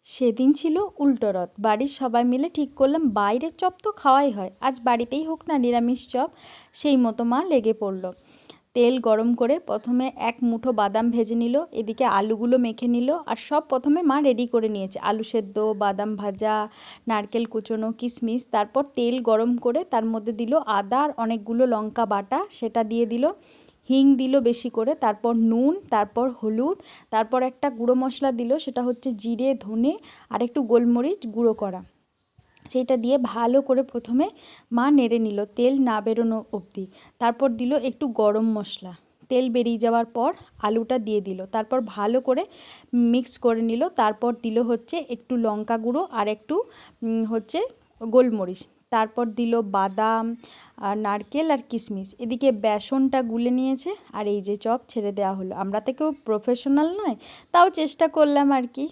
সেদিন ছিল উল্টো রথ। বাড়ির সবাই মিলে ঠিক করলাম বাইরের চপ তো খাওয়াই হয়, আজ বাড়িতেই হোক না নিরামিষ চপ। সেই মতো মা লেগে পড়লো। তেল গরম করে প্রথমে এক মুঠো বাদাম ভেজে নিল, এদিকে আলুগুলো মেখে নিল। আর সব প্রথমে মা রেডি করে নিয়েছে, আলু সেদ্ধ, বাদাম ভাজা, নারকেল কুচোনো, কিশমিশ। তারপর তেল গরম করে তার মধ্যে দিল আদা আর অনেকগুলো লঙ্কা বাটা, সেটা দিয়ে দিল। হিং দিল বেশি করে, তারপর নুন, তারপর হলুদ, তারপর একটা গুঁড়ো মশলা দিল, সেটা হচ্ছে জিরে, ধনে আর একটু গোলমরিচ গুঁড়ো করা। সেইটা দিয়ে ভালো করে প্রথমে মা নেড়ে নিল তেল না বেরোনো অবধি। তারপর দিল একটু গরম মশলা। তেল বেরিয়ে যাওয়ার পর আলুটা দিয়ে দিল, তারপর ভালো করে মিক্স করে নিল। তারপর দিল হচ্ছে একটু লঙ্কা গুঁড়ো আর একটু হচ্ছে গোলমরিচ। তারপর দিল বাদাম আর নারকেল আর কিশমিশ। এদিকে বেসনটা গুলে নিয়েছে আর এই যে চপ ছেড়ে দেওয়া হলো। আমরা তো কেউ প্রফেশনাল নয়, তাও চেষ্টা করলাম আর কি।